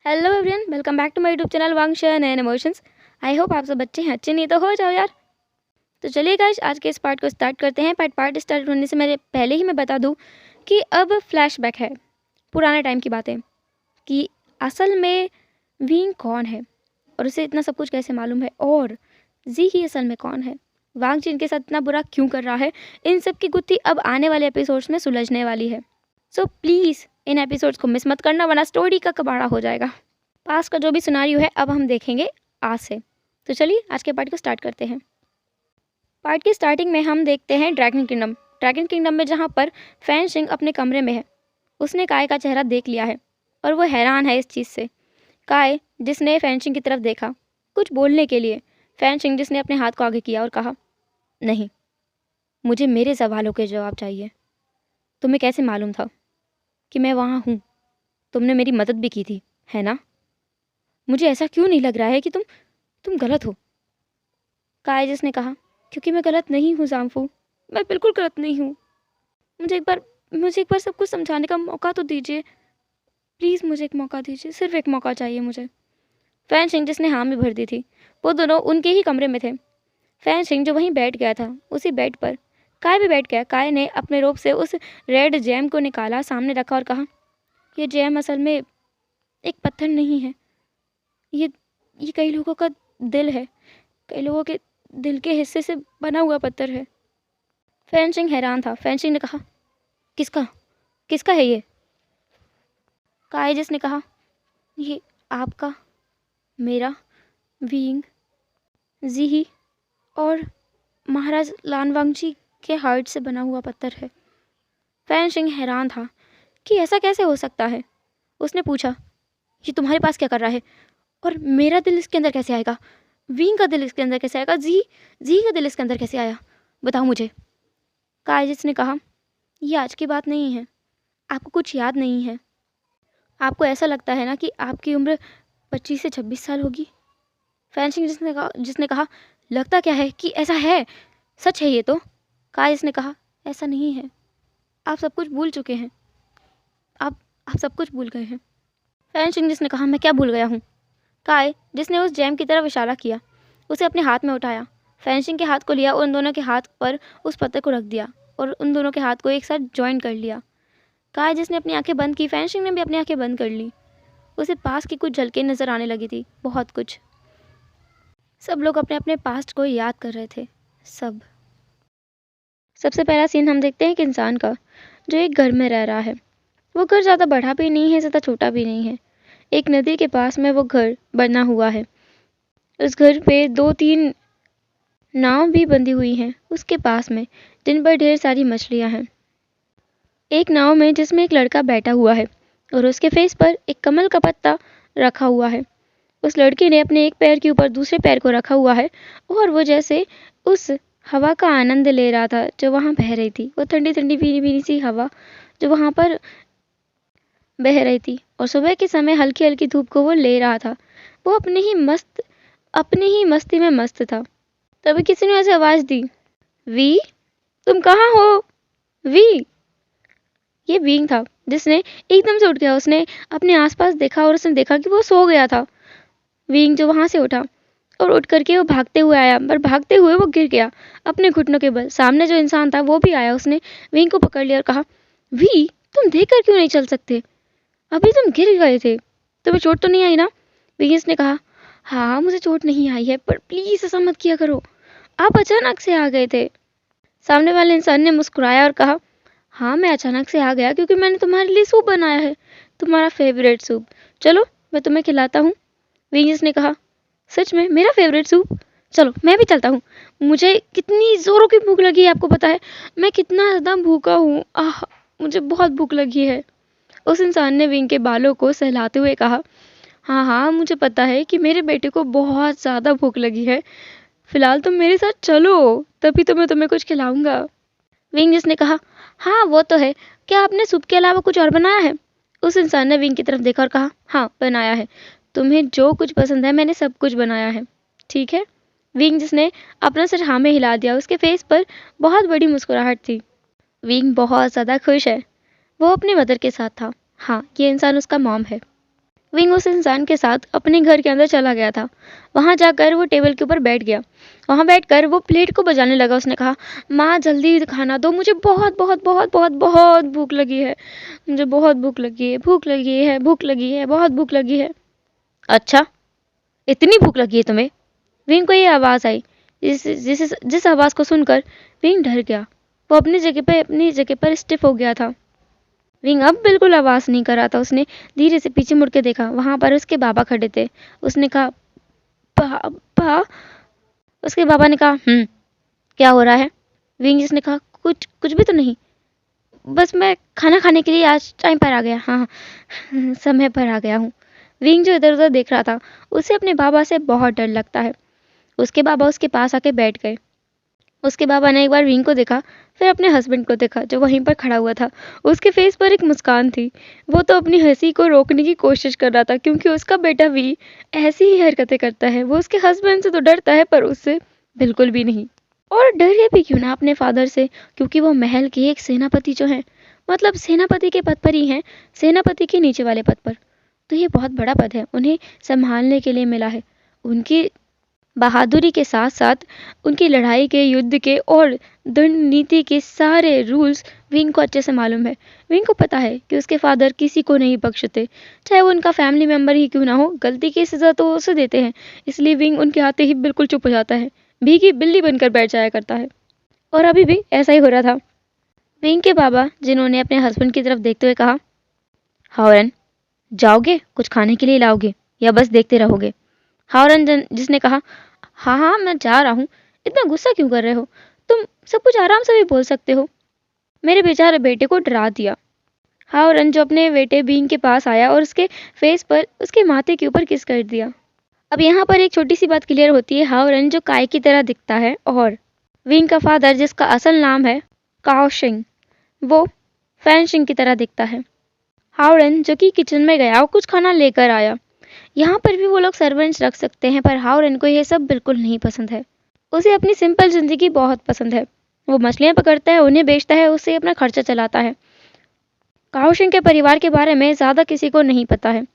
Hello everyone, welcome back to my YouTube channel Wangshan and emotions. I hope आप सब अच्छे हैं। अच्छे नहीं तो हो जाओ यार। तो चलिए गाइस, आज के इस पार्ट को स्टार्ट करते हैं। पार्ट स्टार्ट होने से मेरे पहले ही मैं बता दूं कि अब फ्लैशबैक है, पुराने टाइम की बातें, कि असल में विंग कौन है और उसे इतना सब कुछ कैसे मालूम है, और जी ही असल में कौन है, वांग जी इनके साथ इतना बुरा क्यों कर रहा है। इन सब की गुत्थी अब आने वाले एपिसोड्स में सुलझने वाली है। सो प्लीज़ इन एपिसोड्स को मिस मत करना, वरना स्टोरी का कबाड़ा हो जाएगा। पास का जो भी सिनारियो है अब हम देखेंगे आज से। तो चलिए आज के पार्ट को स्टार्ट करते हैं। पार्ट की स्टार्टिंग में हम देखते हैं ड्रैगन किंगडम में, जहाँ पर फैन शिंग अपने कमरे में है। उसने काय का चेहरा देख लिया है और वो हैरान है इस चीज़ से। काय जिसने फैन शिंग की तरफ देखा कुछ बोलने के लिए, फैन शिंग जिसने अपने हाथ को आगे किया और कहा, नहीं, मुझे मेरे सवालों के जवाब चाहिए। तुम्हें कैसे मालूम था कि मैं वहाँ हूँ? तुमने मेरी मदद भी की थी, है ना? मुझे ऐसा क्यों नहीं लग रहा है कि तुम गलत हो? काय जिसने कहा, क्योंकि मैं गलत नहीं हूँ ज़ांफू, मैं बिल्कुल गलत नहीं हूँ। मुझे एक बार सब कुछ समझाने का मौका तो दीजिए, प्लीज़ मुझे एक मौका दीजिए, सिर्फ एक मौका चाहिए मुझे। फैन सिंह जिसने हाँ में भर दी थी, वो दोनों उनके ही कमरे में थे। फैन सिंह जो वहीं बैठ गया था, उसी बेड पर काय भी बैठ गया। काय ने अपने रोब से उस रेड जैम को निकाला, सामने रखा और कहा, ये जैम असल में एक पत्थर नहीं है, ये कई लोगों का दिल है, कई लोगों के दिल के हिस्से से बना हुआ पत्थर है। फैन सिंह हैरान था। फैन सिंह ने कहा, किसका किसका है ये? काय जिसने कहा, ये आपका, मेरा, वींग, जीही और महाराज लानवांगजी के हार्ट से बना हुआ पत्थर है। फैन सिंह हैरान था कि ऐसा कैसे हो सकता है। उसने पूछा, ये तुम्हारे पास क्या कर रहा है, और मेरा दिल इसके अंदर कैसे आएगा? वींग का दिल इसके अंदर कैसे आएगा? जी का दिल इसके अंदर कैसे आया? बताओ मुझे। कायजिस ने कहा, ये आज की बात नहीं है, आपको कुछ याद नहीं है। आपको ऐसा लगता है ना कि आपकी उम्र 25 से 26 साल होगी। फैंसिंग जिसने कहा, लगता क्या है कि ऐसा है, सच है ये तो। कायजिस ने कहा, ऐसा नहीं है, आप सब कुछ भूल चुके हैं, आप सब कुछ भूल गए हैं। फैंसिंग जिसने कहा, मैं क्या भूल गया हूँ? काय जिसने उस जैम की तरफ इशारा किया, उसे अपने हाथ में उठाया, फैंसिंग के हाथ को लिया और उन दोनों के हाथ पर उस पत्थर को रख दिया और उन दोनों के हाथ को एक साथ जॉइन कर लिया। काय जिसने अपनी आंखें बंद की, फैंसिंग ने भी अपनी आंखें बंद कर ली। उसे पास की कुछ झलकें नजर आने लगी थी, बहुत कुछ। सब लोग अपने अपने पास्ट को याद कर रहे थे, सब। सबसे पहला सीन हम देखते हैं एक इंसान का, जो एक घर में रह रहा है। वो घर ज़्यादा बड़ा भी नहीं है, ज़्यादा छोटा भी नहीं है। एक नदी के पास में वो घर बना हुआ है। उस घर पे 2-3 नाव भी बंधी हुई हैं उसके पास में, जिन पर ढेर सारी मछलियां हैं। एक नाव में जिसमें एक लड़का बैठा हुआ है और उसके फेस पर एक कमल का पत्ता रखा हुआ है। उस लड़के ने अपने एक पैर के ऊपर दूसरे पैर को रखा हुआ है और वो जैसे उस हवा का आनंद ले रहा था जो वहाँ बह रही थी। वो ठंडी ठंडी भीनी भीनी सी हवा जो वहाँ पर बह रही थी, और सुबह के समय हल्की हल्की धूप को वो ले रहा था। वो अपनी ही मस्ती में मस्त था। तभी किसी ने ऐसे आवाज दी, वी, तुम कहाँ हो? वी। ये वींग था, जिसने एकदम से उठ गया। उसने अपने आसपास देखा और उसने देखा कि वो सो गया था। वींग जो वहां से उठा और उठ करके वो भागते हुए आया, पर भागते हुए वो गिर गया अपने घुटनों के बल। सामने जो इंसान था वो भी आया, उसने वींग को पकड़ लिया और कहा, वी, तुम देख कर क्यों नहीं चल सकते? अभी तुम गिर गए थे, तुम्हें चोट तो नहीं आई ना? वींग ने कहा, हाँ मुझे चोट नहीं आई है, पर प्लीज ऐसा मत किया करो, आप अचानक से आ गए थे। सामने वाले इंसान ने मुस्कुराया और कहा, हाँ मैं अचानक से आ गया क्योंकि मैंने तुम्हारे लिए सूप बनाया है, तुम्हारा फेवरेट सूप। चलो मैं तुम्हें खिलाता हूँ। विंगस ने कहा, सच में मेरा फेवरेट सूप? चलो मैं भी चलता हूँ, मुझे कितनी जोरों की भूख लगी है, आपको पता है मैं कितना ज़्यादा भूखा हूँ। आह, मुझे बहुत भूख लगी है। उस इंसान ने विंग के बालों को सहलाते हुए कहा, हाँ हाँ मुझे पता है कि मेरे बेटे को बहुत ज़्यादा भूख लगी है, फिलहाल तुम मेरे साथ चलो, तभी तो मैं तुम्हें कुछ खिलाऊंगा। विंग ने कहा, हाँ वो तो है, क्या आपने सूप के अलावा कुछ और बनाया है? उस इंसान ने विंग की तरफ देखा और कहा, हाँ बनाया है, तुम्हें जो कुछ पसंद है मैंने सब कुछ बनाया है, ठीक है? विंग जिसने अपना सिर हाँ में हिला दिया, उसके फेस पर बहुत बड़ी मुस्कुराहट थी। विंग बहुत ज़्यादा खुश है, वो अपनी मदर के साथ था। हाँ, ये इंसान उसका मॉम है। विंग उस इंसान के साथ अपने घर के अंदर चला गया था। वहां जाकर वो टेबल के ऊपर बैठ गया। वहां बैठकर वो प्लेट को बजाने लगा। उसने कहा, माँ जल्दी खाना दो, मुझे बहुत बहुत बहुत बहुत बहुत भूख लगी है, मुझे बहुत भूख लगी है, भूख लगी है, भूख लगी है, बहुत भूख लगी है। अच्छा, इतनी भूख लगी है तुम्हें? विंग को ये आवाज़ आई। जिस आवाज़ को सुनकर विंग डर गया। वो अपनी जगह पर स्टिफ हो गया था। विंग अब बिल्कुल आवाज़ नहीं कर रहा था। उसने धीरे से पीछे मुड़ के देखा। वहां पर उसके बाबा खड़े थे। उसने कहा, पापा। उसके बाबा ने कहा, क्या हो रहा है? विंग जिसने कहा, कुछ कुछ भी तो नहीं, बस मैं खाना खाने के लिए आज टाइम पर आ गया। हाँ, समय पर आ गया हूँ। विंग जो इधर उधर देख रहा था, उसे अपने बाबा से बहुत डर लगता है। उसके बाबा उसके पास आके बैठ गए। उसके बाबा ने एक बार विंग को देखा, फिर अपने हस्बैंड को देखा जो वहीं पर खड़ा हुआ था। उसके फेस पर एक मुस्कान थी। वो तो अपनी हंसी को रोकने की कोशिश कर रहा था, क्योंकि उसका बेटा भी ऐसी ही हरकतें करता है। वो उसके हस्बैंड से तो डरता है, पर उससे बिल्कुल भी नहीं। और डरे भी क्यों ना अपने फादर से, क्योंकि वो महल के एक सेनापति जो हैं, मतलब सेनापति के पद पर ही हैं, सेनापति के नीचे वाले पद पर। तो ये बहुत बड़ा पद है, उन्हें संभालने के लिए मिला है। उनकी बहादुरी के साथ साथ उनकी लड़ाई के, युद्ध के और दंड नीति के सारे रूल्स विंग को अच्छे से मालूम है। विंग को पता है कि उसके फादर किसी को नहीं बख्शते, चाहे वो उनका फैमिली मेम्बर ही क्यों ना हो। गलती की सज़ा तो उसे देते हैं। इसलिए विंग उनके आते ही बिल्कुल चुप हो जाता है, भीगी बिल्ली बनकर बैठ जाया करता है। और अभी भी ऐसा ही हो रहा था। विंग के बाबा, जिन्होंने अपने हस्बैंड की तरफ देखते हुए कहा, हावरन, जाओगे? कुछ खाने के लिए लाओगे या बस देखते रहोगे? हावरन जिसने कहा, हाँ हाँ मैं जा रहा हूँ। इतना गुस्सा क्यों कर रहे हो? तुम सब कुछ आराम से भी बोल सकते हो। मेरे बेचारे बेटे को डरा दिया। हावरन जो अपने बेटे बींग के पास आया और उसके फेस पर, उसके माथे के ऊपर किस कर दिया। अब यहाँ पर एक छोटी सी बात क्लियर होती है। हावरन जो काय की तरह दिखता है, और विंग का फादर जिसका असल नाम है काओशिंग, वो फैनशिंग की तरह दिखता है। हावरन जो कि किचन में गया और कुछ खाना लेकर आया। यहाँ पर भी वो लोग सर्वेंट्स रख सकते हैं, पर हावरन को ये सब बिल्कुल नहीं पसंद है। उसे अपनी सिंपल जिंदगी बहुत पसंद है। वो मछलियाँ पकड़ता है, उन्हें बेचता है, उससे अपना खर्चा चलाता है। काओशिंग के परिवार के बारे में ज़्यादा किसी को नहीं पता है,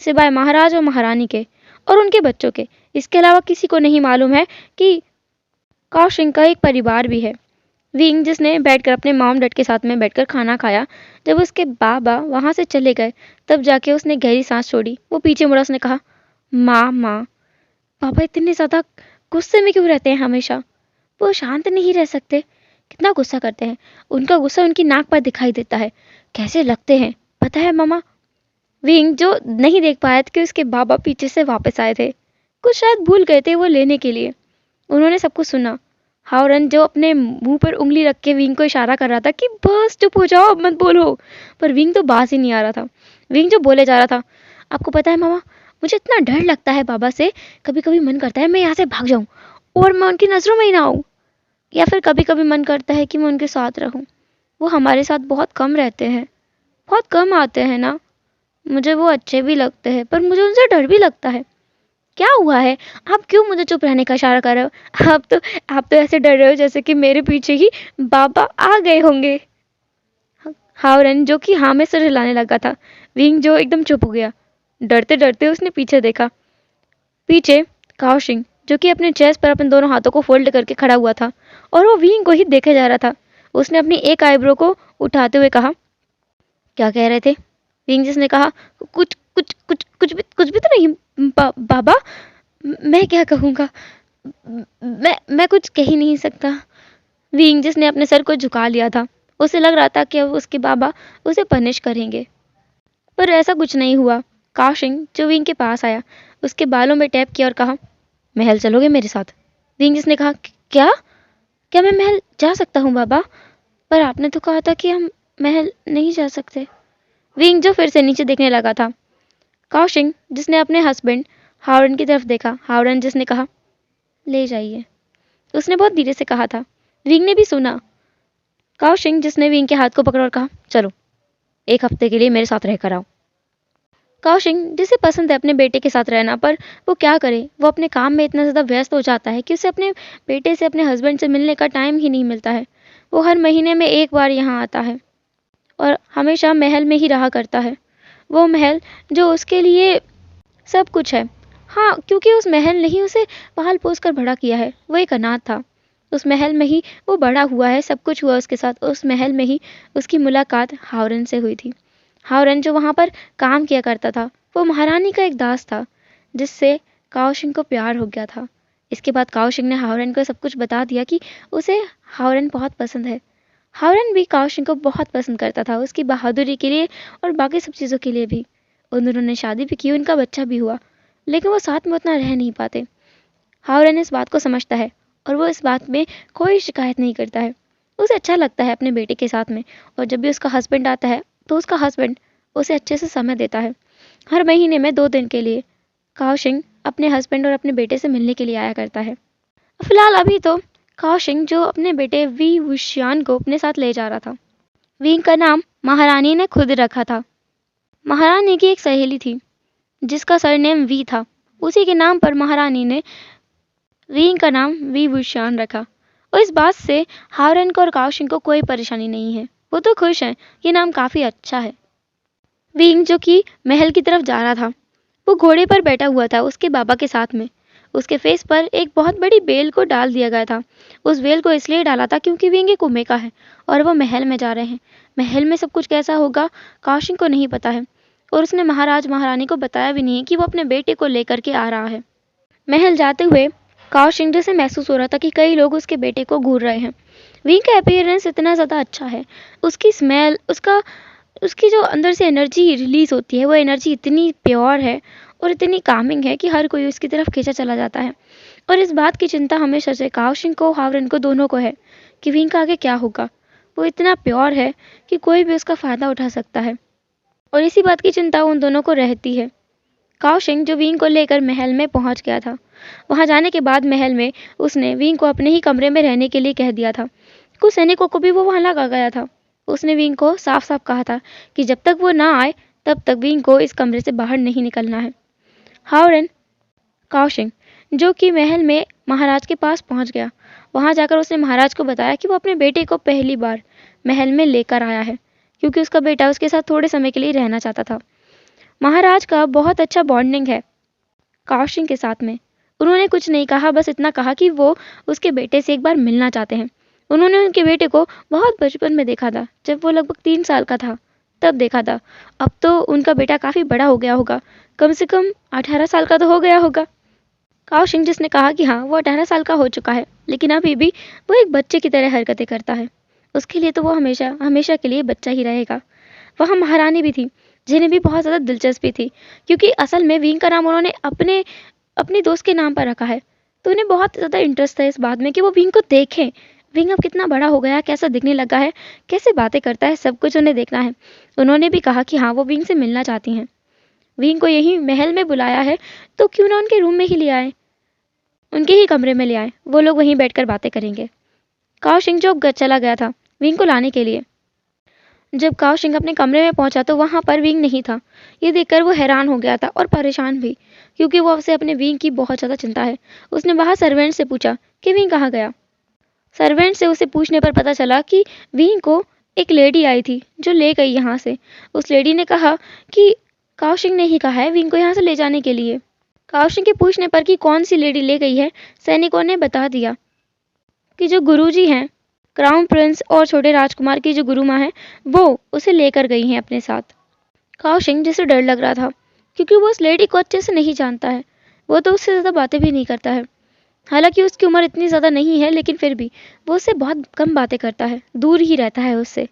सिवाय महाराज और महारानी के और उनके बच्चों के। इसके अलावा किसी को नहीं मालूम है कि काओशिंग का एक परिवार भी है। विंग जिसने बैठकर अपने मॉम डैड के साथ में बैठकर खाना खाया, जब उसके बाबा वहाँ से चले गए, तब जाके उसने गहरी सांस छोड़ी। वो पीछे मुड़ा, उसने कहा, माँ, पापा इतने ज़्यादा गुस्से में क्यों रहते हैं हमेशा? वो शांत नहीं रह सकते, कितना गुस्सा करते हैं। उनका गुस्सा उनकी नाक पर दिखाई देता है। कैसे लगते हैं पता है मामा? विंग जो नहीं देख पाया था कि उसके बाबा पीछे से वापस आए थे, कुछ शायद भूल गए थे वो लेने के लिए। उन्होंने सब कुछ सुना। हावरन जो अपने मुंह पर उंगली रख के विंग को इशारा कर रहा था कि बस चुप हो जाओ, अब मत बोलो, पर विंग तो बाज ही नहीं आ रहा था। विंग जो बोले जा रहा था, आपको पता है मामा, मुझे इतना डर लगता है बाबा से, कभी कभी मन करता है मैं यहाँ से भाग जाऊं और मैं उनकी नज़रों में ही ना आऊं, या फिर कभी कभी मन करता है कि मैं उनके साथ रहूं। वो हमारे साथ बहुत कम रहते हैं, बहुत कम आते हैं ना। मुझे वो अच्छे भी लगते हैं, पर मुझे उनसे डर भी लगता है। क्या हुआ है? आप क्यों मुझे चुप रहने का इशारा कर रहे हो? आप तो ऐसे डर रहे हो जैसे कि मेरे पीछे ही बाबा आ गए होंगे। हावरन जो कि हाँ में सिर हिलाने लगा था। विंग जो एकदम चुप हो गया। डरते डरते उसने पीछे देखा। पीछे काओशिंग जो कि अपने चेस्ट पर अपने दोनों हाथों को फोल्ड करके खड़ा हुआ था, और वो विंग को ही देखे जा रहा था। उसने अपनी एक आईब्रो को उठाते हुए कहा, क्या कह रहे थे? विंग जिसने कहा, कुछ कुछ कुछ कुछ भी तो नहीं बाबा, मैं क्या कहूँगा, मैं कुछ कह ही नहीं सकता। विंग जिसने अपने सर को झुका लिया था, उसे लग रहा था कि अब उसके बाबा उसे पनिश करेंगे, पर ऐसा कुछ नहीं हुआ। काशिंग जो विंग के पास आया, उसके बालों में टैप किया और कहा, महल चलोगे मेरे साथ? विंग जिसने कहा, क्या क्या मैं महल जा सकता हूँ बाबा? पर आपने तो कहा था कि हम महल नहीं जा सकते। विंग जो फिर से नीचे देखने लगा था। काशिंग जिसने अपने हस्बैंड हावरन की तरफ देखा। हावरन जिसने कहा, ले जाइए, उसने बहुत धीरे से कहा था। विंग ने भी सुना। काओशिंग जिसने विंग के हाथ को पकड़ा और कहा, चलो 1 हफ्ते के लिए मेरे साथ रहकर आओ। काओशिंग जिसे पसंद है अपने बेटे के साथ रहना, पर वो क्या करे, वो अपने काम में इतना ज़्यादा व्यस्त हो जाता है कि उसे अपने बेटे से, अपने हस्बैंड से मिलने का टाइम ही नहीं मिलता है। वो हर महीने में 1 बार यहाँ आता है और हमेशा महल में ही रहा करता है। वो महल जो उसके लिए सब कुछ है। हाँ, क्योंकि उस महल ने ही उसे पाल पोस कर बड़ा किया है। वो एक अनाथ था। उस महल में ही वो बड़ा हुआ है, सब कुछ हुआ उसके साथ। उस महल में ही उसकी मुलाकात हावरन से हुई थी। हावरन जो वहाँ पर काम किया करता था, वो महारानी का एक दास था, जिससे काओशिंग को प्यार हो गया था। इसके बाद काओशिंग ने हावरन को सब कुछ बता दिया कि उसे हावरन बहुत पसंद है। हावरन भी काओशिंग को बहुत पसंद करता था, उसकी बहादुरी के लिए और बाकी सब चीज़ों के लिए भी। उन दोनों ने शादी भी की, उनका बच्चा भी हुआ, लेकिन वो साथ में उतना रह नहीं पाते। हावरन इस बात को समझता है और वो इस बात में कोई शिकायत नहीं करता है। उसे अच्छा लगता है अपने बेटे के साथ में, और जब भी उसका हस्बैंड आता है तो उसका हस्बैंड उसे अच्छे से समय देता है। हर महीने में 2 दिन के लिए काओशिंग अपने हस्बैंड और अपने बेटे से मिलने के लिए आया करता है। फिलहाल अभी तो काओशिंग जो अपने बेटे वी वुशियान को अपने साथ ले जा रहा था। वी का नाम महारानी ने खुद रखा था। महारानी की एक सहेली थी जिसका सरनेम वी था। उसी के नाम पर महारानी ने वी का नाम वी वुशियान रखा। और इस बात से हावरन को और काओशिंग को कोई परेशानी नहीं है। वो तो खुश हैं, ये नाम काफ़ी अच्छा है। विंग जो कि महल की तरफ जा रहा था, वो घोड़े पर बैठा हुआ था उसके बाबा के साथ में। उसके फेस पर एक बहुत बड़ी बेल को डाल दिया गया था। उस बेल को इसलिए डाला था क्योंकि विंग एक ओमेगा है और वो महल में जा रहे हैं। महल में सब कुछ कैसा होगा काओशिंग को नहीं पता है, और उसने महाराज महारानी को बताया भी नहीं कि वो अपने बेटे को लेकर के आ रहा है। महल जाते हुए काओशिंग जैसे महसूस हो रहा था कि कई लोग उसके बेटे को घूर रहे हैं। विंग का अपीयरेंस इतना ज़्यादा अच्छा है, उसकी स्मेल, उसकी जो अंदर से एनर्जी रिलीज होती है, वो एनर्जी इतनी प्योर है और इतनी कामिंग है कि हर कोई उसकी तरफ खींचा चला जाता है। और इस बात की चिंता हमेशा से काओशिंग को, हावरन को, दोनों को है कि विंग का आगे क्या होगा। वो इतना प्योर है कि कोई भी उसका फ़ायदा उठा सकता है, और इसी बात की चिंता उन दोनों को रहती है। काओशिंग जो विंग को लेकर महल में पहुंच गया था, वहां जाने के बाद महल में उसने विंग को अपने ही कमरे में रहने के लिए कह दिया था। कुछ सैनिकों को भी वो वहां लगा गया था। उसने विंग को साफ साफ कहा था कि जब तक वो ना आए तब तक विंग को इस कमरे से बाहर नहीं निकलना है। हावरन काओशिंग जो कि महल में महाराज के पास पहुंच गया। वहां जाकर उसने महाराज को बताया कि वो अपने बेटे को पहली बार महल में लेकर आया है, क्योंकि उसका बेटा उसके साथ थोड़े समय के लिए रहना चाहता था। महाराज का बहुत अच्छा बॉन्डिंग है काओशिंग के साथ में। उन्होंने कुछ नहीं कहा, बस इतना कहा कि वो उसके बेटे से एक बार मिलना चाहते हैं। उन्होंने उनके बेटे को बहुत बचपन में देखा था, जब वो लगभग 3 साल का था तब देखा था। अब तो उनका बेटा काफ़ी बड़ा हो गया होगा, कम से कम 18 साल का तो हो गया होगा। काओशिंग जिसने कहा कि हाँ वो 18 साल का हो चुका है, लेकिन अभी भी वो एक बच्चे की तरह हरकतें करता है। उसके लिए तो वो हमेशा हमेशा के लिए बच्चा ही रहेगा। वहाँ महारानी भी थी, जिन्हें भी बहुत ज़्यादा दिलचस्पी थी, क्योंकि असल में विंग का नाम उन्होंने अपनी दोस्त के नाम पर रखा है। तो उन्हें बहुत ज़्यादा इंटरेस्ट था इस बात में कि वो विंग को देखें। विंग अब कितना बड़ा हो गया है, कैसा दिखने लगा है, कैसे बातें करता है, सब कुछ उन्हें देखना है। उन्होंने भी कहा कि हाँ वो विंग से मिलना चाहती हैं। विंग को यही महल में बुलाया है तो क्यों ना उनके रूम में ही ले आए, उनके ही कमरे में ले आए, वो लोग वहीं बैठकर बातें करेंगे। काओशिंग जो चला गया था विंग को लाने के लिए। जब काओशिंग अपने कमरे में पहुंचा तो वहां पर विंग नहीं था। ये देखकर वो हैरान हो गया था और परेशान भी, क्योंकि वो उसे अपने विंग की बहुत ज़्यादा चिंता है। उसने वहां सर्वेंट से पूछा कि विंग कहाँ गया। सर्वेंट से उसे पूछने पर पता चला कि विंग को एक लेडी आई थी जो ले गई यहाँ से। उस लेडी ने कहा कि काओशिंग ने ही कहा है विंग को यहाँ से ले जाने के लिए। काओशिंग के पूछने पर कि कौन सी लेडी ले गई है, सैनिकों ने बता दिया कि जो गुरुजी हैं, क्राउन प्रिंस और छोटे राजकुमार की जो गुरु माँ है, वो उसे लेकर गई हैं अपने साथ। काओशिंग जिसे डर लग रहा था, क्योंकि वो उस लेडी को अच्छे से नहीं जानता है। वो तो उससे ज़्यादा बातें भी नहीं करता है। हालांकि उसकी उम्र इतनी ज़्यादा नहीं है, लेकिन फिर भी वो उससे बहुत कम बातें करता है, दूर ही रहता है उससे।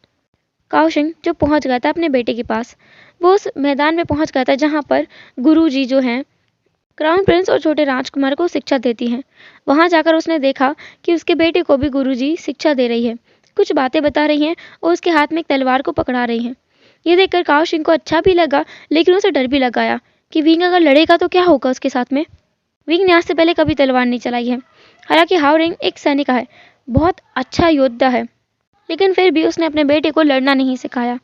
काओशिंग जो पहुंच गया था अपने बेटे के पास, वो उस मैदान में पहुंच गया था जहाँ पर गुरुजी जो हैं क्राउन प्रिंस और छोटे राजकुमार को शिक्षा देती हैं। वहां जाकर उसने देखा कि उसके बेटे को भी गुरुजी शिक्षा दे रही है, कुछ बातें बता रही हैं और उसके हाथ में एक तलवार को पकड़ा रही हैं। ये देखकर काओशिंग को अच्छा भी लगा, लेकिन उसे डर भी लगाया कि विंग अगर लड़ेगा तो क्या होगा उसके साथ में। विंग ने आज से पहले कभी तलवार नहीं चलाई है। हालांकि हावरिंग एक सैनिक है, बहुत अच्छा योद्धा है, लेकिन फिर भी उसने अपने बेटे को लड़ना नहीं सिखाया।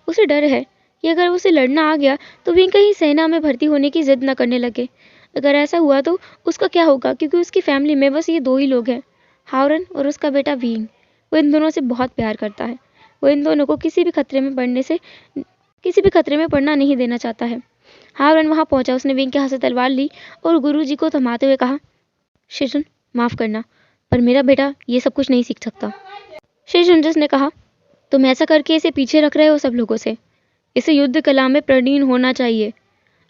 उसे डर है कि अगर उसे लड़ना आ गया तो विंग कहीं सेना में भर्ती होने की जिद न करने लगे। अगर ऐसा हुआ तो उसका क्या होगा, क्योंकि उसकी फैमिली में बस ये 2 ही लोग हैं, हावरन और उसका बेटा विंग। वो इन दोनों से बहुत प्यार करता है। वो इन दोनों को किसी भी खतरे में पड़ने से किसी भी खतरे में पड़ना नहीं देना चाहता है। हावरन वहाँ पहुंचा। उसने विंग के हाथ से तलवार ली और गुरुजी को थमाते हुए कहा, शिजुन, माफ करना, पर मेरा बेटा ये सब कुछ नहीं सीख सकता। शिजुनजिस ने कहा, तुम ऐसा करके इसे पीछे रख रहे हो सब लोगों से। इसे युद्ध कला में प्रवीण होना चाहिए।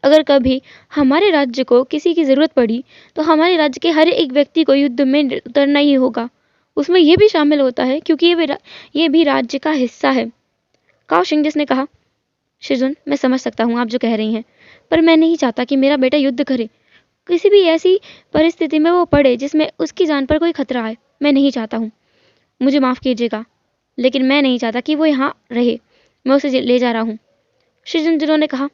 अगर कभी हमारे राज्य को किसी की जरूरत पड़ी तो हमारे राज्य के हर एक व्यक्ति को युद्ध में उतरना ही होगा। उसमें यह भी शामिल होता है क्योंकि ये भी राज्य का हिस्सा है। काओ शिंगजिस ने कहा, शिजुन, मैं समझ सकता हूँ आप जो कह रही हैं, पर मैं नहीं चाहता कि मेरा बेटा युद्ध करे। किसी भी ऐसी परिस्थिति में वो पड़े जिसमें उसकी जान पर कोई खतरा आए। मैं नहीं चाहता हूँ। मुझे माफ़ कीजिएगा, लेकिन मैं नहीं चाहता कि वो यहाँ रहे। मैं उसे ले जा रहा हूँ। शिजुनजिरो ने कहा,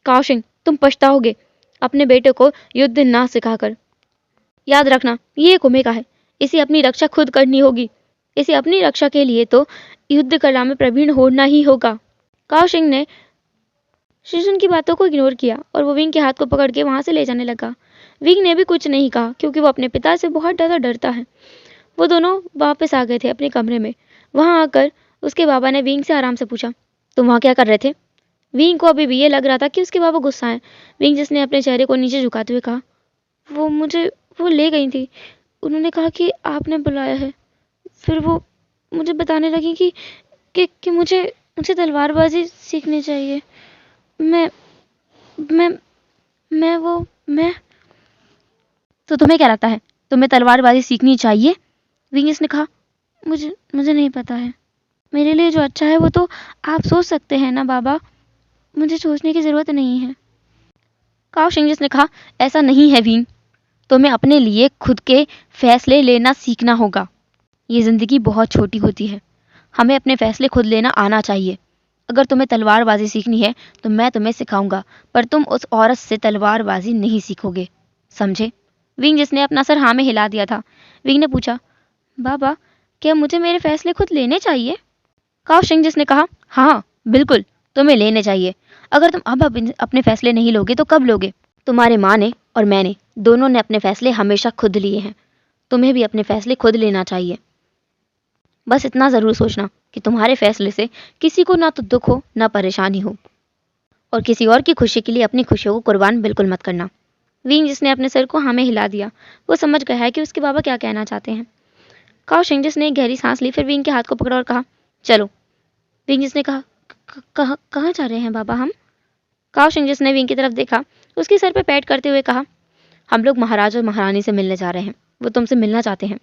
काओ शिंग, तुम पछताओगे अपने बेटे को युद्ध ना सिखाकर। याद रखना, ये एक ओमेगा है। इसे अपनी रक्षा खुद करनी होगी। इसे अपनी रक्षा के लिए तो युद्ध कला में प्रवीण होना ही होगा। काओ शिंग ने शिजुन की बातों को इग्नोर किया और वो विंग के हाथ को पकड़ के वहां से ले जाने लगा। विंग ने भी कुछ नहीं कहा क्योंकि वो अपने पिता से बहुत ज़्यादा डरता है। वो दोनों वापस आ गए थे अपने कमरे में। वहां आकर उसके बाबा ने विंग से आराम से पूछा, तुम वहाँ क्या कर रहे थे? विंग को अभी भी ये लग रहा था कि उसके बाबा गुस्सा हैं। विंग जिसने अपने चेहरे को नीचे झुकाते हुए कहा, वो ले गई थी। उन्होंने कहा कि आपने बुलाया है। फिर वो मुझे बताने लगी कि मुझे तलवारबाजी सीखनी चाहिए। मैं मैं मैं तो तुम्हें क्या लगता है, तुम्हें तलवारबाजी सीखनी चाहिए? विंगिस ने कहा, मुझे नहीं पता है। मेरे लिए जो अच्छा है वो तो आप सोच सकते हैं ना बाबा। मुझे सोचने की जरूरत नहीं है। काओ शिंगजिस ने कहा, ऐसा नहीं है विंग, तुम्हें अपने लिए खुद के फैसले लेना सीखना होगा। ये जिंदगी बहुत छोटी होती है। हमें अपने फैसले खुद लेना आना चाहिए। अगर तुम्हें तलवारबाजी सीखनी है तो मैं तुम्हें सिखाऊंगा, पर तुम उस औरत से तलवारबाजी नहीं सीखोगे, समझे? विंग जिसने अपना सर हाँ में हिला दिया था। विंग ने पूछा, बाबा, क्या मुझे मेरे फैसले खुद लेने चाहिए? काओ शिंगजिस ने कहा, हाँ बिल्कुल, तुम्हें लेने चाहिए। अगर तुम अब अपने फैसले नहीं लोगे तो कब लोगे? तुम्हारे माँ ने और मैंने दोनों ने अपने फैसले हमेशा खुद लिए हैं। तुम्हें भी अपने फैसले खुद लेना चाहिए। बस इतना ज़रूर सोचना कि तुम्हारे फैसले से किसी को ना तो दुख हो ना परेशानी हो, और किसी और की खुशी के लिए अपनी खुशियों को कुर्बान बिल्कुल मत करना। विंग जिसने अपने सर को हाँ में हिला दिया, वो समझ गया है कि उसके बाबा क्या कहना चाहते हैं। काओ शिंगजिस ने एक गहरी सांस ली, फिर विंग के हाथ को पकड़ा और कहा, चलो। विंग जिसने कहा, कहाँ जा रहे हैं बाबा हम? काओ शिंगजिस ने विंग की तरफ देखा, उसके सर पर पैट करते हुए कहा, हम लोग महाराज और महारानी से मिलने जा रहे हैं। वो तुमसे मिलना चाहते हैं।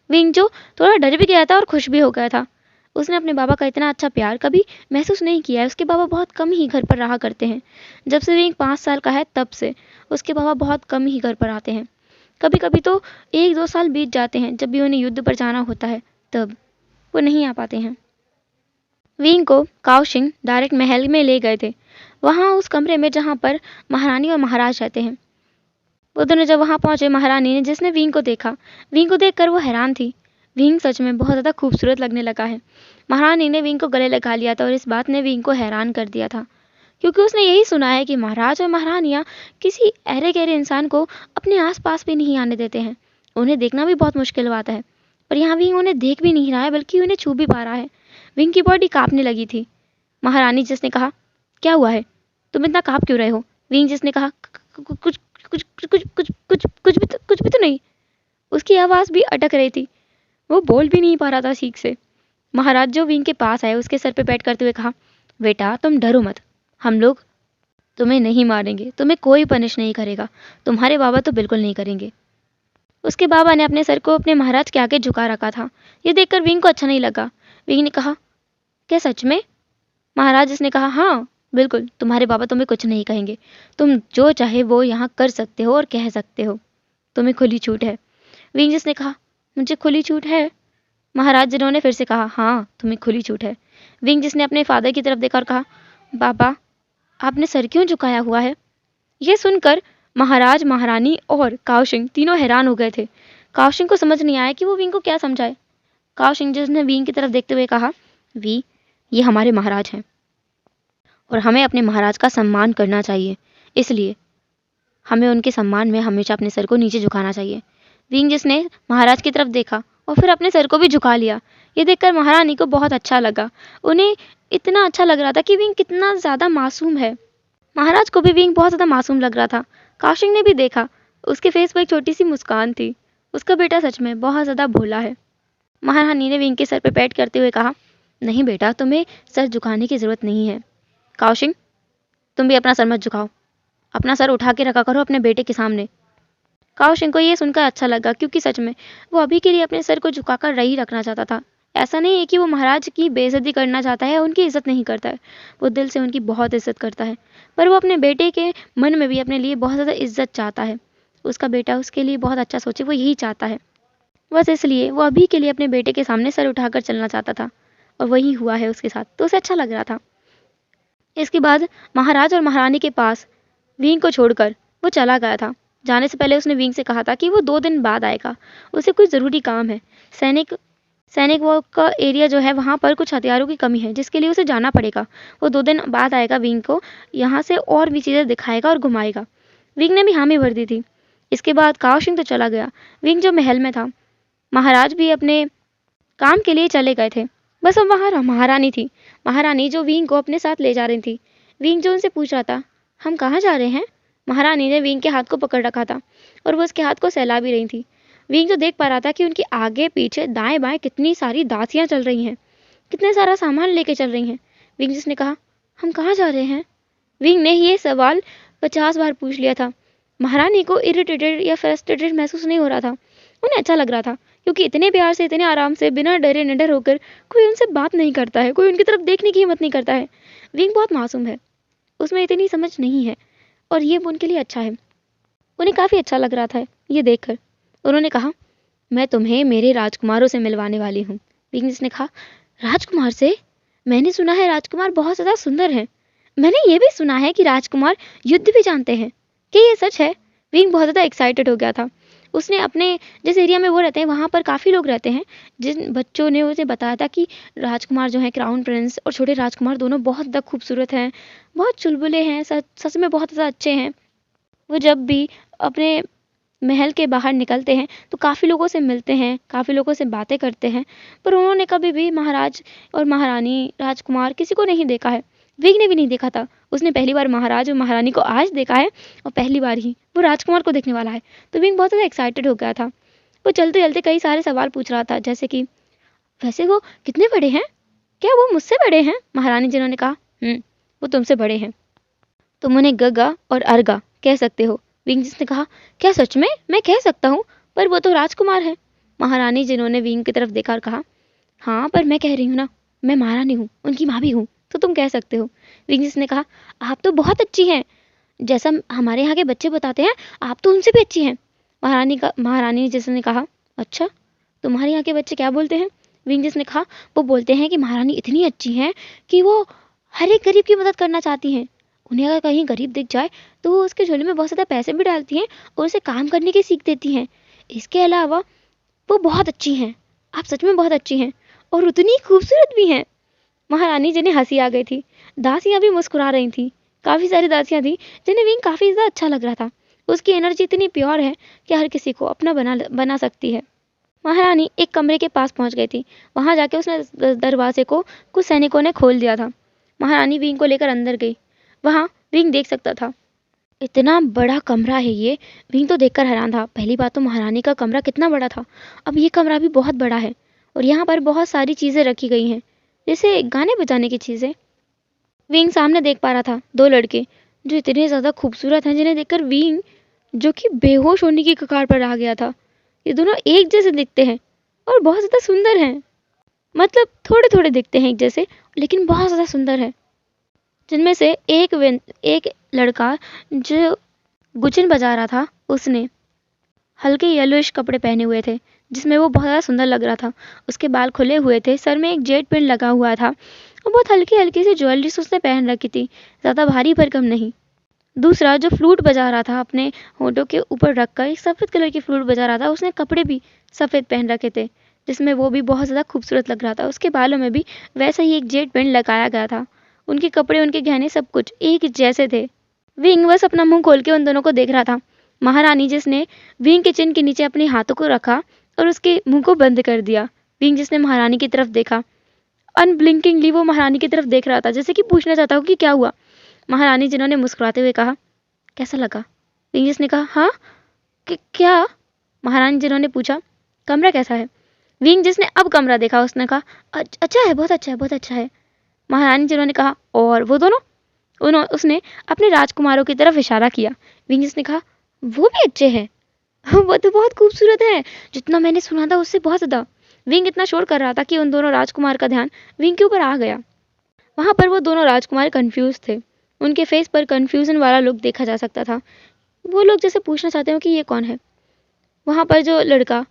विंग जो थोड़ा डर भी गया था और खुश भी हो गया था। उसने अपने बाबा का इतना अच्छा प्यार कभी महसूस नहीं किया है। उसके बाबा बहुत कम ही घर पर रहा करते हैं। जब से विंग 5 साल का है तब से उसके बाबा बहुत कम ही घर पर आते हैं। कभी कभी तो 1-2 साल बीत जाते हैं। जब भी उन्हें युद्ध पर जाना होता है तब वो नहीं आ पाते हैं। विंग को काओ शिंग डायरेक्ट महल में ले गए थे, वहाँ उस कमरे में जहाँ पर महारानी और महाराज रहते हैं। वो दोनों जब वहाँ पहुंचे, महारानी ने जिसने विंग को देखकर वो हैरान थी। विंग सच में बहुत ज़्यादा खूबसूरत लगने लगा है। महारानी ने विंग को गले लगा लिया था और इस बात ने विंग को हैरान कर दिया था, क्योंकि उसने यही सुना है कि महाराज और महारानियाँ किसी अरे गहरे इंसान को अपने आसपास भी नहीं आने देते हैं। उन्हें देखना भी बहुत मुश्किल बात है, पर यहाँ विंग उन्हें देख भी नहीं रहा है बल्कि उन्हें छू भी पा रहा है। विंग की बॉडी कांपने लगी थी। महारानी जिसने कहा, क्या हुआ है, तुम इतना कांप क्यों रहे हो? विंग जिसने कहा, कुछ कुछ भी तो नहीं। उसकी आवाज़ भी अटक रही थी, वो बोल भी नहीं पा रहा था ठीक से। महाराज जो विंग के पास आए, उसके सर पे बैठ करते हुए कहा, बेटा तुम डरो मत, हम लोग तुम्हें नहीं मारेंगे, तुम्हें कोई पनिश नहीं करेगा। तुम्हारे बाबा तो बिल्कुल नहीं करेंगे। उसके बाबा ने अपने सर को अपने महाराज के आगे झुका रखा था। ये देखकर विंग को अच्छा नहीं लगा। विंग ने कहा, क्या सच में? महाराज जिसने कहा, हाँ बिल्कुल, तुम्हारे बाबा तुम्हें कुछ नहीं कहेंगे। तुम जो चाहे वो यहाँ कर सकते हो और कह सकते हो, तुम्हें खुली छूट है। विंग जिसने कहा, मुझे खुली छूट है? महाराज जिन्होंने फिर से कहा, हाँ तुम्हें खुली छूट है। विंग जिसने अपने फादर की तरफ देखा और कहा, बाबा आपने सर क्यों झुकाया हुआ है? ये सुनकर महाराज, महारानी और काओ शिंग तीनों हैरान हो गए थे। काओ शिंग को समझ नहीं आया कि वो विंग को क्या समझाए। काओ शिंग जिसने विंग की तरफ देखते हुए कहा, वी, ये हमारे महाराज हैं और हमें अपने महाराज का सम्मान करना चाहिए, इसलिए हमें उनके सम्मान में हमेशा अपने सर को नीचे झुकाना चाहिए। विंग जिसने महाराज की तरफ देखा और फिर अपने सर को भी झुका लिया। ये देखकर महारानी को बहुत अच्छा लगा। उन्हें इतना अच्छा लग रहा था कि विंग कितना ज़्यादा मासूम है। महाराज को भी विंग बहुत ज़्यादा मासूम लग रहा था। कौशिक ने भी देखा, उसके फेस पर एक छोटी सी मुस्कान थी। उसका बेटा सच में बहुत ज़्यादा भोला है। महारानी ने विंग के सर पर पैट करते हुए कहा, नहीं बेटा, तुम्हें सर झुकाने की ज़रूरत नहीं है। कौशिक, तुम भी अपना सर मत झुकाओ, अपना सर उठा के रखा करो अपने बेटे के सामने। कौशिक को ये सुनकर अच्छा लगा, क्योंकि सच में वो अभी के लिए अपने सर को झुकाकर ही रखना चाहता था। ऐसा नहीं है कि वो महाराज की बेइज्जती करना चाहता है, उनकी इज्जत नहीं करता है। वो दिल से उनकी बहुत इज्जत करता है, पर वो अपने बेटे के मन में भी अपने लिए बहुत ज़्यादा इज्जत चाहता है। उसका बेटा उसके लिए बहुत अच्छा सोचे, वो यही चाहता है। बस इसलिए वो अभी के लिए अपने बेटे के सामने सर उठाकर चलना चाहता था, और वही हुआ है उसके साथ, तो उसे अच्छा लग रहा था। इसके बाद महाराज और महारानी के पास विंग को छोड़कर वो चला गया था। जाने से पहले उसने विंग से कहा था कि वो 2 दिन बाद आएगा, उसे कुछ ज़रूरी काम है। सैनिक वो का एरिया जो है, वहाँ पर कुछ हथियारों की कमी है, जिसके लिए उसे जाना पड़ेगा। वो 2 दिन बाद आएगा, विंग को यहाँ से और भी चीज़ें दिखाएगा और घुमाएगा। विंग ने भी हामी भर दी थी। इसके बाद कौशिक तो चला गया। विंग जो महल में था, महाराज भी अपने काम के लिए चले गए थे। बस अब वहाँ महारानी थी। महारानी जो विंग को अपने साथ ले जा रही थी। विंग जो उनसे पूछ रहा था, हम कहाँ जा रहे हैं? महारानी ने विंग के हाथ को पकड़ रखा था और वो उसके हाथ को सहला भी रही थी। विंग जो देख पा रहा था कि उनके आगे पीछे दाएं बाएं कितनी सारी दासियां चल रही हैं, कितने सारा सामान लेके चल रही हैं। विंग जिसने कहा, हम कहाँ जा रहे हैं? विंग ने ये सवाल 50 बार पूछ लिया था। महारानी को इरिटेटेड या फ्रस्ट्रेटेड महसूस नहीं हो रहा था, उन्हें अच्छा लग रहा था, क्योंकि इतने प्यार से, इतने आराम से, बिना डरे निडर होकर कोई उनसे बात नहीं करता है, कोई उनकी तरफ देखने की हिम्मत नहीं करता है। विंग बहुत मासूम है, उसमें इतनी समझ नहीं है, और ये उनके लिए अच्छा है। उन्हें काफ़ी अच्छा लग रहा था ये देखकर। उन्होंने कहा, मैं तुम्हें मेरे राजकुमारों से मिलवाने वाली हूँ। विंग ने कहा, राजकुमार से? मैंने सुना है राजकुमार बहुत ज़्यादा सुंदर हैं। मैंने ये भी सुना है कि राजकुमार युद्ध भी जानते हैं। क्या ये सच है? विंग बहुत ज़्यादा एक्साइटेड हो गया था। उसने अपने जिस एरिया में वो रहते हैं, वहाँ पर काफ़ी लोग रहते हैं। जिन बच्चों ने उसे बताया था कि राजकुमार जो है, क्राउन प्रिंस और छोटे राजकुमार दोनों बहुत ज़्यादा खूबसूरत हैं, बहुत चुलबुले हैं, सच में बहुत ज़्यादा अच्छे हैं। वो जब भी अपने महल के बाहर निकलते हैं तो काफ़ी लोगों से मिलते हैं, काफ़ी लोगों से बातें करते हैं, पर उन्होंने कभी भी महाराज और महारानी, राजकुमार किसी को नहीं देखा है। विंग ने भी नहीं देखा था। उसने पहली बार महाराज और महारानी को आज देखा है, और पहली बार ही वो राजकुमार को देखने वाला है। तो विंग बहुत ज़्यादा एक्साइटेड हो गया था। वो चलते चलते कई सारे सवाल पूछ रहा था, जैसे कि वैसे वो कितने बड़े हैं? क्या वो मुझसे बड़े हैं? महारानी जिन्होंने कहा, वो तुमसे बड़े हैं, तुम उन्हें गगा और अर्गा कह सकते हो। विंग जिसने कहा, क्या सच में? मैं कह सकता हूँ, पर वो तो राजकुमार है। महारानी जिन्होंने विंग की तरफ देखा और कहा, हाँ, पर मैं कह रही हूँ ना, मैं महारानी हूँ, उनकी माँ भी हूँ, तो तुम कह सकते हो। विंग जिसने कहा, आप तो बहुत अच्छी हैं, जैसा हमारे यहाँ के बच्चे बताते हैं, आप तो उनसे भी अच्छी हैं। महारानी जिसने कहा, अच्छा, तुम्हारे यहाँ के बच्चे क्या बोलते हैं? विंग जिसने कहा, वो बोलते हैं कि महारानी इतनी अच्छी हैं कि वो हर एक गरीब की मदद करना चाहती हैं। उन्हें अगर कहीं गरीब दिख जाए तो वो उसके झोले में बहुत ज़्यादा पैसे भी डालती हैं और उसे काम करने की सीख देती हैं। इसके अलावा वो बहुत अच्छी हैं, आप सच में बहुत अच्छी हैं, और उतनी खूबसूरत भी हैं। महारानी जिन्हें हंसी आ गई थी। दासियाँ भी मुस्कुरा रही थी। काफ़ी सारी दासियाँ थी जिन्हें विंग काफ़ी ज़्यादा अच्छा लग रहा था। उसकी एनर्जी इतनी प्योर है कि हर किसी को अपना बना सकती है। महारानी एक कमरे के पास पहुंच गई थी। वहां जाके उसने दरवाजे को कुछ सैनिकों ने खोल दिया था। महारानी विंग को लेकर अंदर गई। वहां विंग देख सकता था, इतना बड़ा कमरा है ये। विंग तो देखकर हैरान था। पहली बात तो महारानी का कमरा कितना बड़ा था, अब ये कमरा भी बहुत बड़ा है, और यहाँ पर बहुत सारी चीज़ें रखी गई हैं, जैसे गाने बजाने की चीज़ें। विंग सामने देख पा रहा था 2 लड़के जो इतने ज़्यादा खूबसूरत हैं, जिन्हें देखकर विंग जो कि बेहोश होने की कगार पर आ गया था। ये दोनों एक जैसे दिखते हैं और बहुत ज़्यादा सुंदर हैं। मतलब थोड़े थोड़े दिखते हैं एक जैसे, लेकिन बहुत ज़्यादा सुंदर है। जिनमें से एक लड़का जो गुचिन बजा रहा था, उसने हल्के येलोइश कपड़े पहने हुए थे, जिसमें वो बहुत ज़्यादा सुंदर लग रहा था। उसके बाल खुले हुए थे, सर में एक जेट पिन लगा हुआ था, और बहुत हल्की हल्की सी ज्वेलरीज उसने पहन रखी थी, ज़्यादा भारी भरकम नहीं। दूसरा जो फ्लूट बजा रहा था, अपने होठों के ऊपर रखकर एक सफ़ेद कलर की फ्लूट बजा रहा था, उसने कपड़े भी सफ़ेद पहन रखे थे, जिसमें वो भी बहुत ज़्यादा खूबसूरत लग रहा था। उसके बालों में भी वैसा ही एक जेट पिन लगाया गया था। उनके कपड़े, उनके गहने, सब कुछ एक जैसे थे। विंग बस अपना मुंह खोल के उन दोनों को देख रहा था। महारानी जिसने विंग के चिन के नीचे अपने हाथों को रखा, और उसके मुंह को बंद कर दिया। विंग जिसने महारानी की तरफ देखा, अनब्लिंकिंगली वो महारानी की तरफ देख रहा था, जैसे कि पूछना चाहता हो कि क्या हुआ। महारानी जिन्होंने मुस्कुराते हुए कहा, कैसा लगा? विंग जिसने कहा, हाँ क्या? महारानी जिन्होंने पूछा, कमरा कैसा है? विंग जिसने अब कमरा देखा उसने कहा, अच्छा है, बहुत अच्छा है, बहुत अच्छा है। महारानी जिन्होंने कहा, और वो दोनों? उसने अपने राजकुमारों की तरफ इशारा किया। विंग जिसने कहा, वो भी अच्छे हैं। वो तो बहुत खूबसूरत है, जितना मैंने सुना था उससे बहुत ज्यादा। विंग इतना शोर कर रहा था कि उन दोनों राजकुमार का ध्यान विंग के ऊपर आ गया। वहां पर वो दोनों राजकुमार कंफ्यूज थे। उनके फेस पर कंफ्यूजन वाला लुक देखा जा सकता था। वो लोग जैसे पूछना चाहते हो कि ये कौन है। वहां पर जो लड़का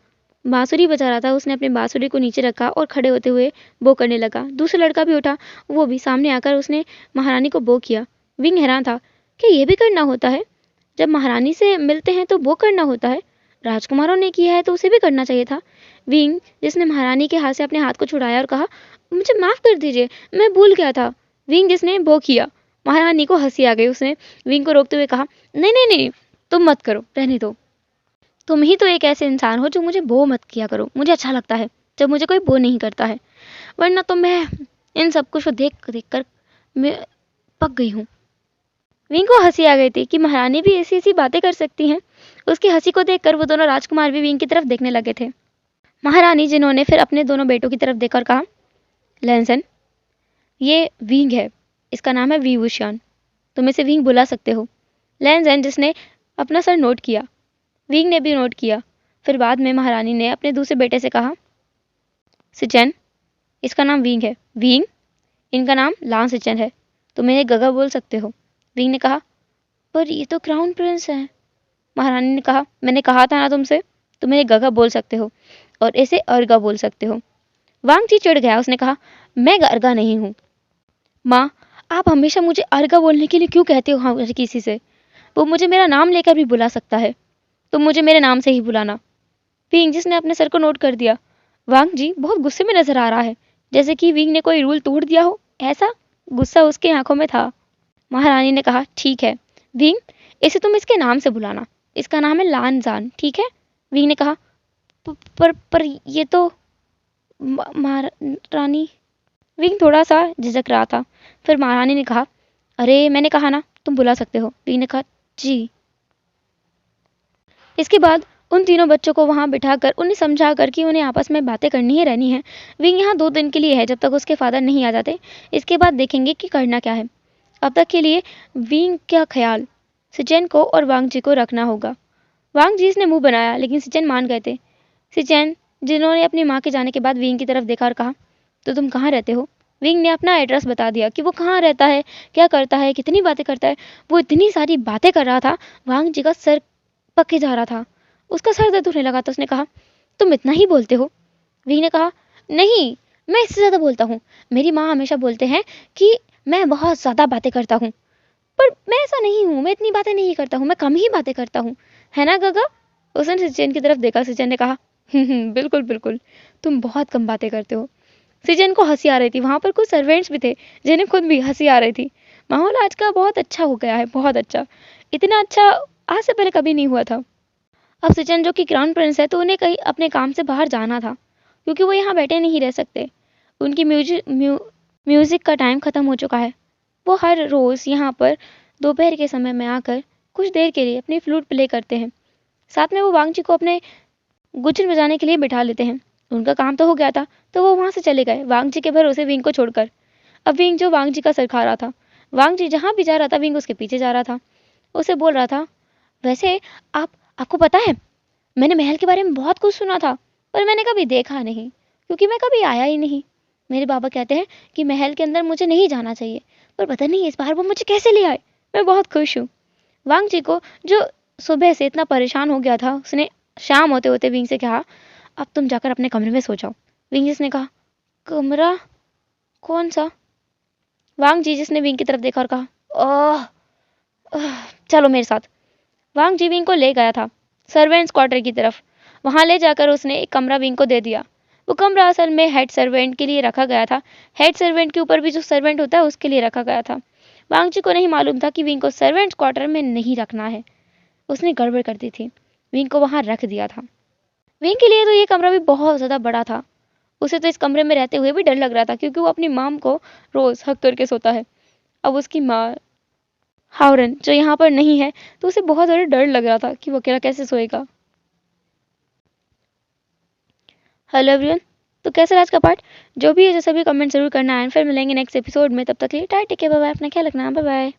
बांसुरी बजा रहा था उसने अपनी बांसुरी को नीचे रखा और खड़े होते हुए बो करने लगा। दूसरा लड़का भी उठा, वो भी सामने आकर उसने महारानी को बो किया। विंग हैरान था कि ये भी करना होता है? जब महारानी से मिलते हैं तो बो करना होता है? राजकुमारों ने किया है तो उसे भी करना चाहिए था। विंग जिसने महारानी के हाथ से अपने हाथ को छुड़ाया और कहा, मुझे माफ कर दीजिए, मैं भूल गया था। विंग जिसने बो किया। महारानी को हंसी आ गई। उसने विंग को रोकते हुए कहा, नहीं नहीं नहीं, तुम मत करो, रहने दो। तुम ही तो एक ऐसे इंसान हो जो मुझे बो मत किया करो। मुझे अच्छा लगता है जब मुझे कोई बो नहीं करता है, वरना तो मैं इन सब कुछ देख देख कर मैं पक गई हूँ। विंग को हंसी आ गई थी कि महारानी भी ऐसी ऐसी बातें कर सकती हैं। उसकी हंसी को देखकर वो दोनों राजकुमार भी विंग की तरफ देखने लगे थे। महारानी जिन्होंने फिर अपने दोनों बेटों की तरफ देखकर कहा, लैंसन, ये विंग है, इसका नाम है विभूषण, तुम इसे विंग बुला सकते हो। लैंसन जिसने अपना सर नोट किया, विंग ने भी नोट किया। फिर बाद में महारानी ने अपने दूसरे बेटे से कहा, सिचन, इसका नाम विंग है। विंग, इनका नाम लान सिचन है, तुम इन्हें गगा बोल सकते हो। विंग ने कहा, पर ये तो क्राउन प्रिंस है। महारानी ने कहा, मैंने कहा था ना तुमसे, तुम इन्हें गगा बोल सकते हो और इसे अर्गा बोल सकते हो। वांग जी चिढ़ गया। उसने कहा, मैं अर्गा नहीं हूँ। माँ, आप हमेशा मुझे अर्गा बोलने के लिए क्यों कहते हो हर किसी से? वो मुझे मेरा नाम लेकर भी बुला सकता है, तुम मुझे मेरे नाम से ही बुलाना। विंग जिसने अपने सर को नोट कर दिया। वांग जी बहुत गुस्से में नजर आ रहा है, जैसे कि विंग ने कोई रूल तोड़ दिया हो, ऐसा गुस्सा उसके आंखों में था। महारानी ने कहा, ठीक है विंग, इसे तुम इसके नाम से बुलाना, इसका नाम है लान जान, ठीक है? विंग ने कहा, पर ये तो महारानी। विंग थोड़ा सा झिझक रहा था। फिर महारानी ने कहा, अरे मैंने कहा ना तुम बुला सकते हो। विंग ने कहा, जी। इसके बाद उन तीनों बच्चों को वहां बिठाकर उन्हें समझा कर कि उन्हें आपस में बातें करनी ही रहनी है। विंग यहाँ 2 दिन के लिए है, जब तक उसके फादर नहीं आ जाते। इसके बाद देखेंगे कि करना क्या है। अब तक के लिए विंग का ख्याल सिचेन को और वांग जी को रखना होगा। वांग जी ने मुंह बनाया, लेकिन सिचेन मान गए थे। सिचेन जिन्होंने अपनी माँ के जाने के बाद विंग की तरफ देखा और कहा, तो तुम कहाँ रहते हो? विंग ने अपना एड्रेस बता दिया कि वो कहाँ रहता है, क्या करता है, कितनी बातें करता है। वो इतनी सारी बातें कर रहा था, वांग जी का सर पके जा रहा था। उसका सर दर्द होने लगा तो उसने कहा, तुम इतना ही बोलते हो? विंग ने कहा, नहीं, मैं इससे ज्यादा बोलता हूँ। मेरी माँ हमेशा बोलते हैं कि मैं बहुत ज्यादा बातें करता हूँ, पर मैं ऐसा नहीं हूँ, मैं इतनी बातें नहीं करता हूँ, मैं कम ही बातें करता हूँ, है ना गगा? उसने सिचेन की तरफ देखा। सिचेन ने कहा, बिल्कुल बिल्कुल, तुम बहुत कम बातें करते हो। सिचेन को हंसी आ रही थी। वहां पर कुछ सर्वेंट्स भी थे जिन्हें खुद भी हंसी आ रही थी। माहौल आज का बहुत अच्छा हो गया है, बहुत अच्छा, इतना अच्छा आज से पहले कभी नहीं हुआ था। अब सिचन जो कि क्राउन प्रिंस है, तो उन्हें कहीं अपने काम से बाहर जाना था, क्योंकि वो यहाँ बैठे नहीं रह सकते। उनकी म्यूजिक का टाइम खत्म हो चुका है। वो हर रोज यहाँ पर दोपहर के समय में आकर कुछ देर के लिए अपनी फ्लूट प्ले करते हैं। साथ में वो वांग जी को अपने गुचिन बजाने के लिए बिठा लेते हैं। उनका काम तो हो गया था, तो वो वहां से चले गए वांग जी के भरोसे विंग को छोड़कर। अब विंग जो वांग जी का सर खा रहा था, वांग जी जहां भी जा रहा था विंग उसके पीछे जा रहा था। उसे बोल रहा था, वैसे आपको पता है, मैंने महल के बारे में बहुत कुछ सुना था, पर मैंने कभी देखा नहीं, क्योंकि मैं कभी आया ही नहीं। मेरे बाबा कहते हैं कि महल के अंदर मुझे नहीं जाना चाहिए, पर पता नहीं इस बार वो मुझे कैसे ले आए। मैं बहुत खुश हूँ। वांग जी को, जो सुबह से इतना परेशान हो गया था, उसने शाम होते होते विंग से कहा, अब तुम जाकर अपने कमरे में सो जाओ। विंग जिसने कहा, कमरा कौन सा? वांग जी जिसने विंग की तरफ देखा और कहा, ओह, चलो मेरे साथ। वांग जी विंग को ले गया था सर्वेंट्स क्वार्टर की तरफ। वहां ले जाकर उसने एक कमरा विंग को दे दिया। वो कमरा असल में हेड सर्वेंट के लिए रखा गया था। हेड सर्वेंट के ऊपर भी जो सर्वेंट होता है उसके लिए रखा गया था। वांग जी को नहीं मालूम था कि विंग को सर्वेंट्स क्वार्टर में नहीं रखना है। उसने गड़बड़ कर दी थी, विंग को वहां रख दिया था। विंग के लिए तो ये कमरा भी बहुत ज़्यादा बड़ा था। उसे तो इस कमरे में रहते हुए भी डर लग रहा था क्योंकि वो अपनी माम को रोज़ हक करके सोता है। अब उसकी माँ हावरन जो यहाँ पर नहीं है तो उसे बहुत ज़्यादा डर लग रहा था कि वो अकेला कैसे सोएगा। हेलो एवरीवन, तो कैसा रहा आज का पार्ट? जो भी है जो सभी कमेंट जरूर करना है। फिर मिलेंगे नेक्स्ट एपिसोड में, तब तक के लिए tata take care, bye bye, अपना ख्याल रखना, बाय बाय।